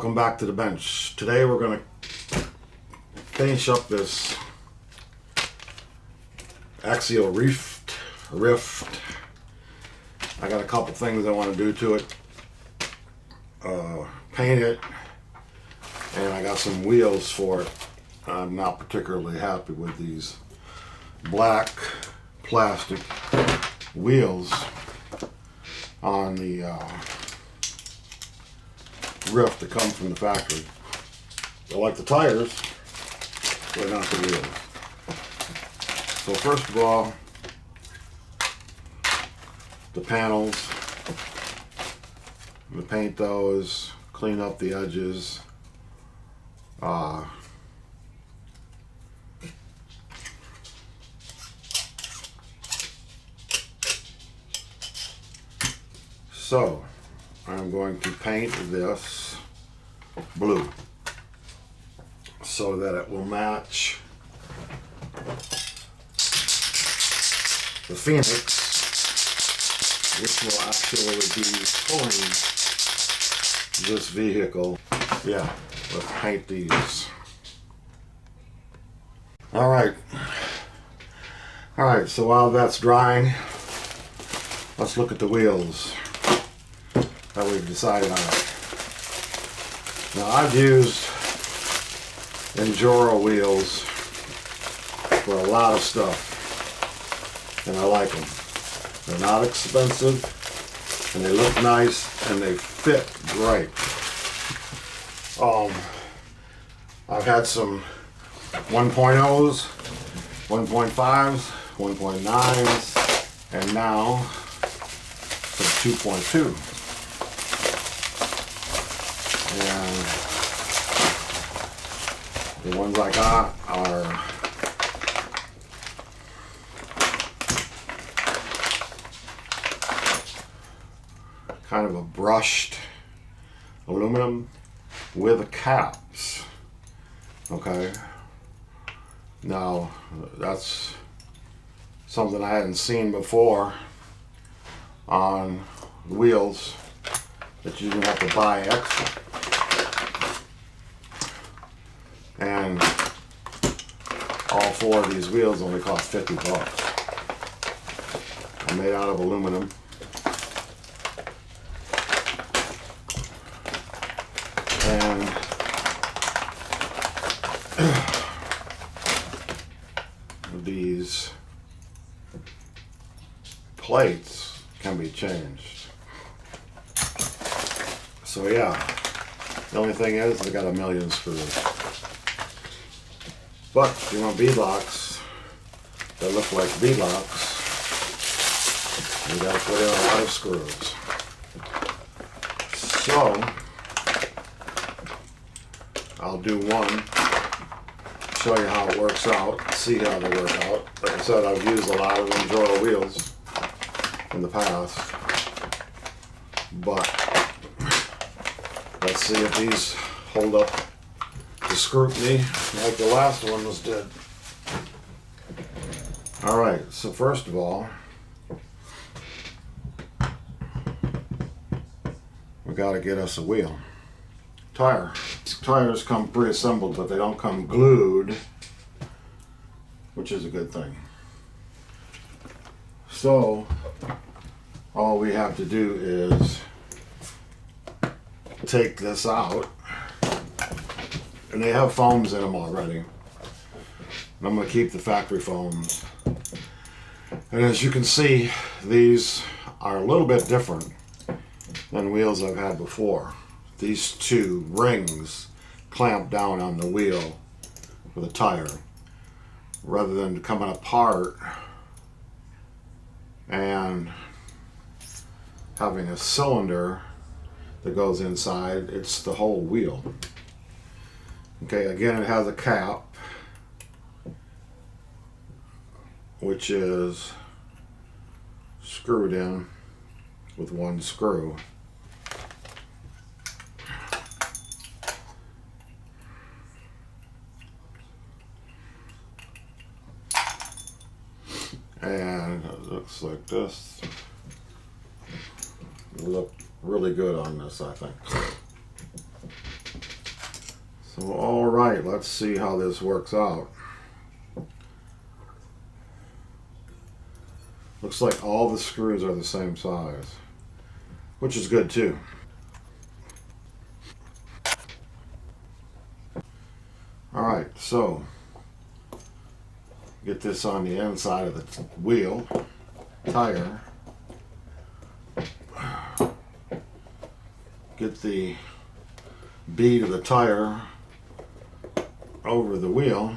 Welcome back to the bench. Today we're going to finish up this axial Ryft. I got a couple things I want to do to it. Paint it, and I got some wheels for it. I'm not particularly happy with these black plastic wheels on the Ryft that come from the factory. They're like the tires, but not the wheels. So first of all, the panels, I'm going to paint those, clean up the edges. So I'm going to paint this blue so that it will match the Phoenix, which will actually be pulling this vehicle. Yeah, let's paint these. Alright, so while that's drying, let's look at the wheels that we've decided on. Now, I've used Injora Wheels for a lot of stuff, and I like them. They're not expensive, and they look nice, and they fit great. I've had some 1.0s, 1.5s, 1.9s, and now some 2.2. And the ones I got are kind of a brushed aluminum with caps. Okay. Now, that's something I hadn't seen before on wheels, that you have to buy extra. And all four of these wheels only cost 50 bucks. They're made out of aluminum. And these plates can be changed. So yeah, the only thing is they got a million screws. But if you want beadlocks that look like beadlocks, you gotta put in a lot of screws. So I'll do one, show you how it works out, see how they work out. Like I said, I've used a lot of Injora Wheels in the past, but let's see if these hold up to scrutiny like the last one was did. Alright, so first of all, we got to get us a wheel. Tires come pre-assembled, but they don't come glued, which is a good thing. So all we have to do is take this out, and they have foams in them already. And I'm going to keep the factory foams. And as you can see, these are a little bit different than wheels I've had before. These two rings clamp down on the wheel with a tire, rather than coming apart and having a cylinder that goes inside. It's the whole wheel. Okay, again, it has a cap, which is screwed in with one screw. And it looks like this. It'll look really good on this, I think. So all right, let's see how this works out. Looks like all the screws are the same size, which is good too. All right, so get this on the inside of the wheel, tire. Get the bead of the tire over the wheel.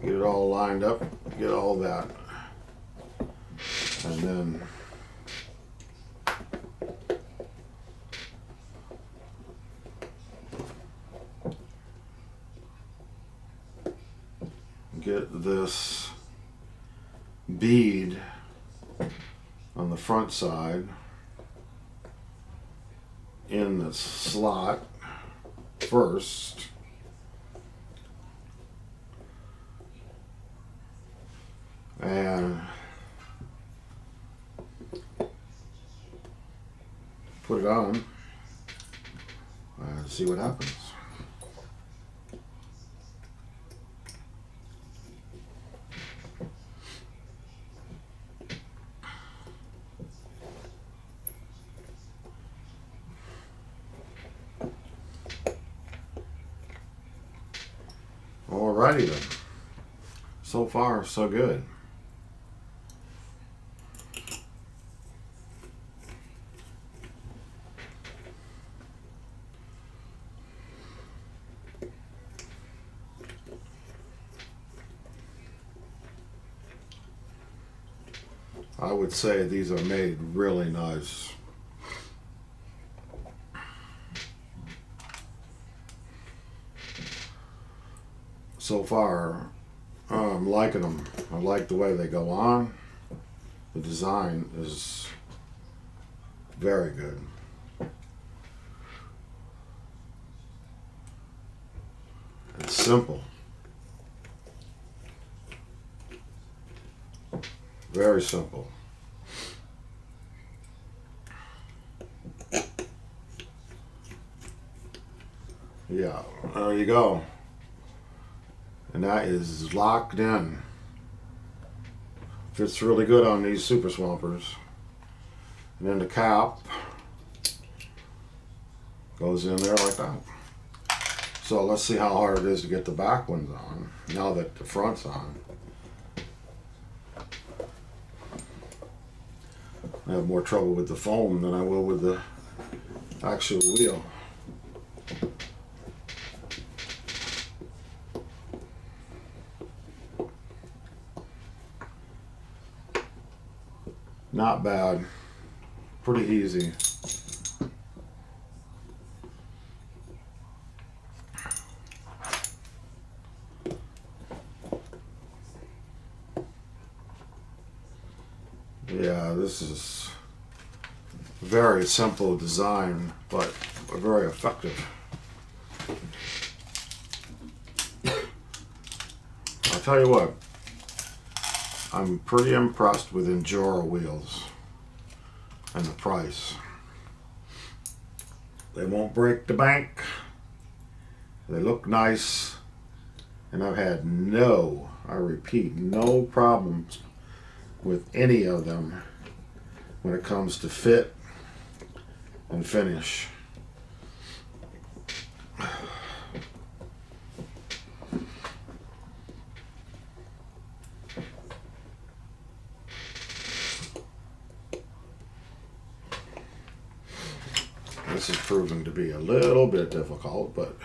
Get it all lined up, get all that. And then get this bead on the front side in the slot first. And put it on and see what happens. Alrighty then. So far, so good. I would say these are made really nice. So far, I'm liking them. I like the way they go on. The design is very good. It's simple. Very simple. Yeah, there you go. And that is locked in. Fits really good on these Super Swampers. And then the cap goes in there like that. So let's see how hard it is to get the back ones on, now that the front's on. I have more trouble with the foam than I will with the actual wheel. Not bad. Pretty easy. Yeah, this is very simple design, but very effective. I'll tell you what, I'm pretty impressed with Injora Wheels and the price. They won't break the bank. They look nice, and I've had I repeat, no problems with any of them when it comes to fit and finish. This is proving to be a little bit difficult, but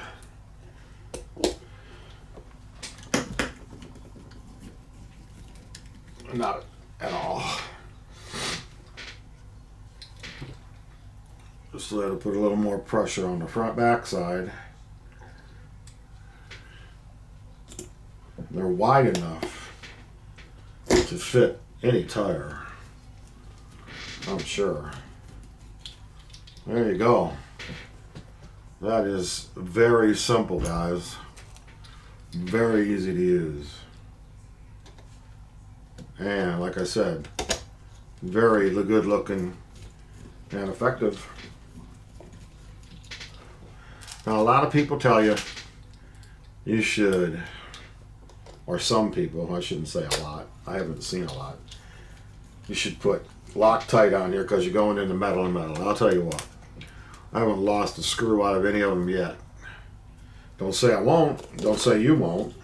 not at all. Just let it put a little more pressure on the front back side. They're wide enough to fit any tire, I'm sure. There you go. That is very simple, guys. Very easy to use. And like I said, very good looking and effective. Now, a lot of people tell you you should, or some people, I shouldn't say a lot, I haven't seen a lot, you should put Loctite on here because you're going into metal and metal. And I'll tell you what, I haven't lost a screw out of any of them yet. Don't say I won't, don't say you won't.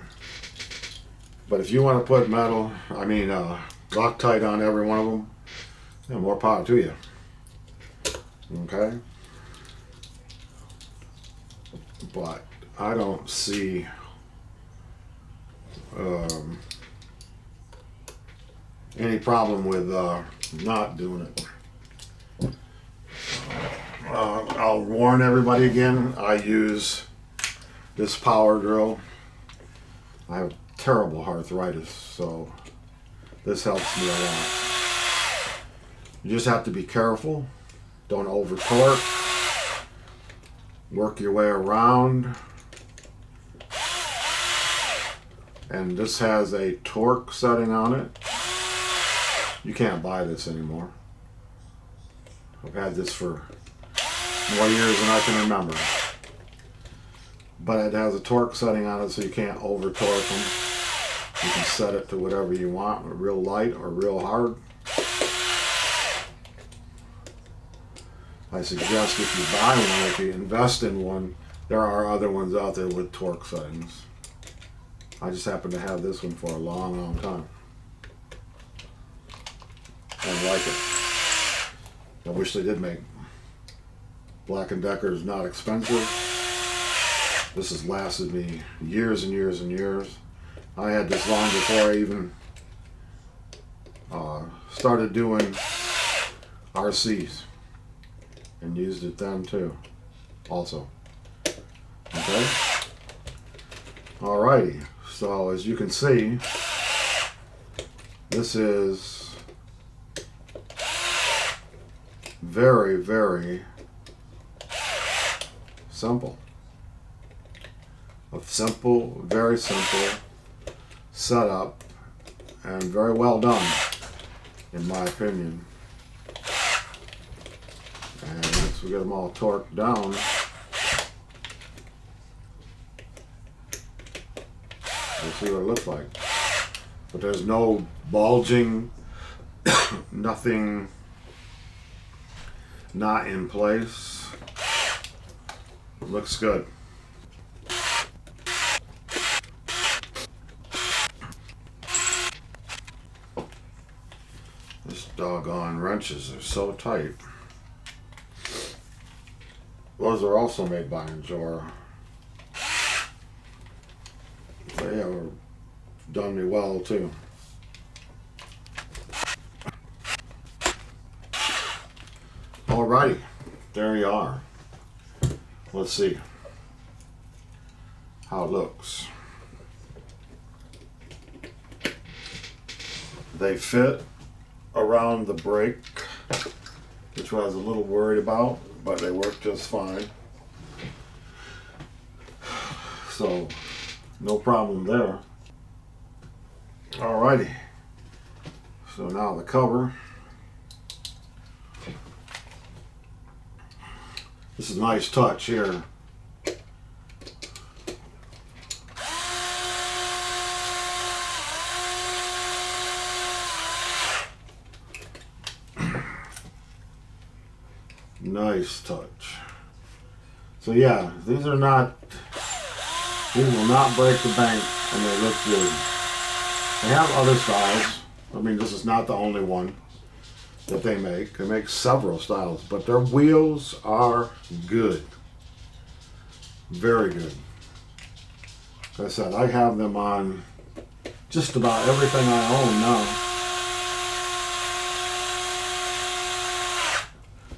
But if you want to put Loctite on every one of them, yeah, more power to you. Okay? But I don't see any problem with not doing it. I'll warn everybody again, I use this power drill. I have terrible arthritis, so this helps me a lot. You just have to be careful. Don't over torque. Work your way around. And this has a torque setting on it. You can't buy this anymore. I've had this for more years than I can remember. But it has a torque setting on it, so you can't over torque them. You can set it to whatever you want, real light or real hard. I suggest if you buy one, if you invest in one, there are other ones out there with torque settings. I just happen to have this one for a long, long time. And like it. I wish they did make Black & Decker is not expensive. This has lasted me years and years and years. I had this long before I even started doing RCs, and used it then too, also. Okay? Alrighty, so as you can see, this is very, very simple. A simple, very simple setup, and very well done, in my opinion. And once we get them all torqued down, we'll see what it looks like. But there's no bulging, nothing not in place. It looks good. This doggone wrenches are so tight. Those are also made by Injora. They have done me well too. Alrighty, there you are. Let's see how it looks. They fit around the brake, which I was a little worried about, but they work just fine. So, no problem there. Alrighty. So now the cover. This is a nice touch here. Nice touch. So yeah, these will not break the bank, and they look good. They have other styles. I mean, this is not the only one that they make. They make several styles, but their wheels are good. Very good. Like I said, I have them on just about everything I own now.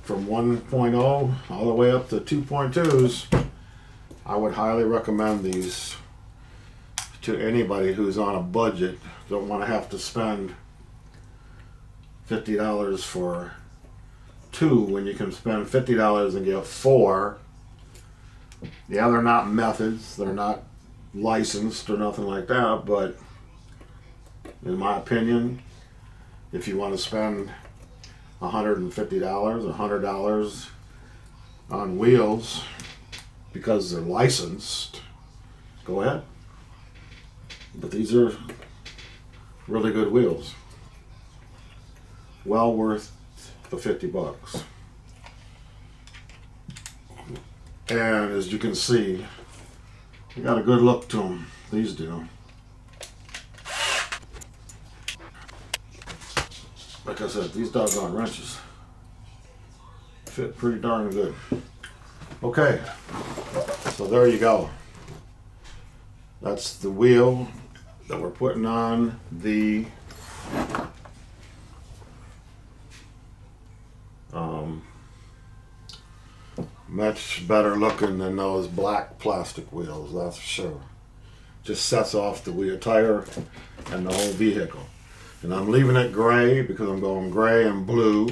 From 1.0 all the way up to 2.2s. I would highly recommend these to anybody who's on a budget, don't want to have to spend $50 for two when you can spend $50 and get four. Yeah, they're not methods, they're not licensed or nothing like that, but in my opinion, if you want to spend $150, $100 on wheels, because they're licensed, go ahead. But these are really good wheels. Well worth the 50 bucks. And as you can see, they got a good look to them. These do. Like I said, these doggone wrenches fit pretty darn good. Okay, so there you go. That's the wheel that we're putting on the much better looking than those black plastic wheels, that's for sure. Just sets off the wheel tire and the whole vehicle. And I'm leaving it gray because I'm going gray and blue.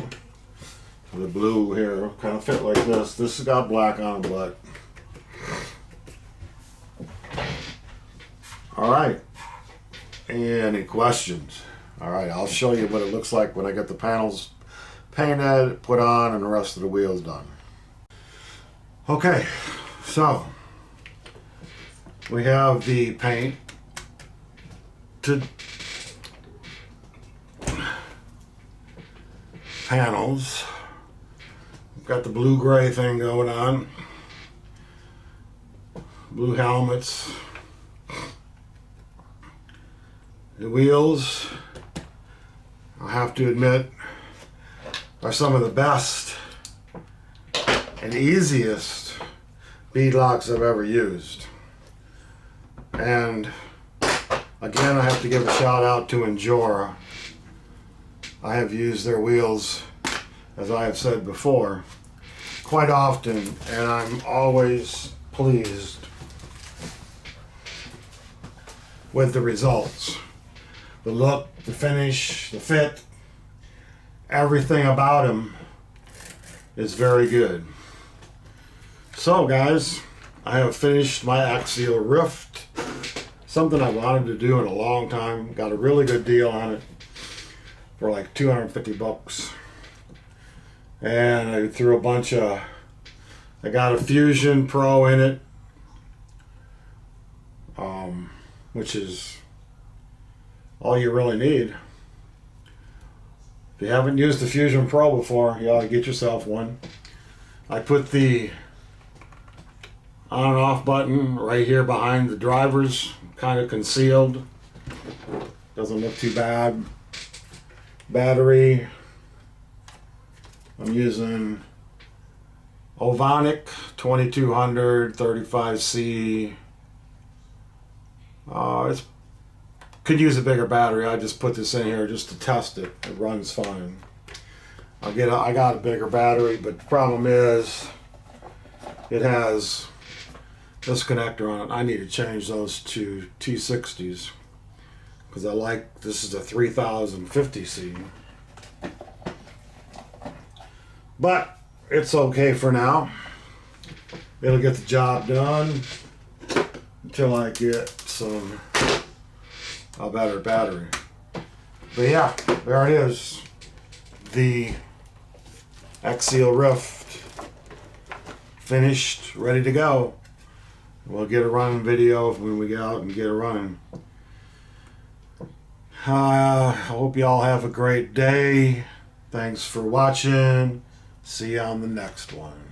The blue here kind of fit like this. This has got black on it, but all right. Any questions? All right, I'll show you what it looks like when I get the panels painted, put on, and the rest of the wheels done. Okay, so we have the paint to panels. We've got the blue-gray thing going on. Blue helmets. The wheels, I have to admit, are some of the best and easiest bead locks I've ever used. And again, I have to give a shout out to Injora. I have used their wheels, as I have said before, quite often, and I'm always pleased with the results. The look, the finish, the fit, everything about them is very good. So guys, I have finished my axial Ryft. Something I wanted to do in a long time. Got a really good deal on it for like 250 bucks. And I threw a bunch of, I got a Fusion Pro in it, which is all you really need. If you haven't used the Fusion Pro before, you ought to get yourself one. I put the on and off button right here behind the drivers, kind of concealed. Doesn't look too bad. Battery, I'm using Ovonic 2200 35C. It's could use a bigger battery. I just put this in here just to test it. It runs fine. I got a bigger battery, but the problem is it has this connector on it. I need to change those to T60s because I like, this is a 3050C. But it's okay for now. It'll get the job done until I get a better battery. But yeah, there it is. The axial Ryft finished, ready to go. We'll get a running video when we get out and get it running. I hope y'all have a great day. Thanks for watching. See you on the next one.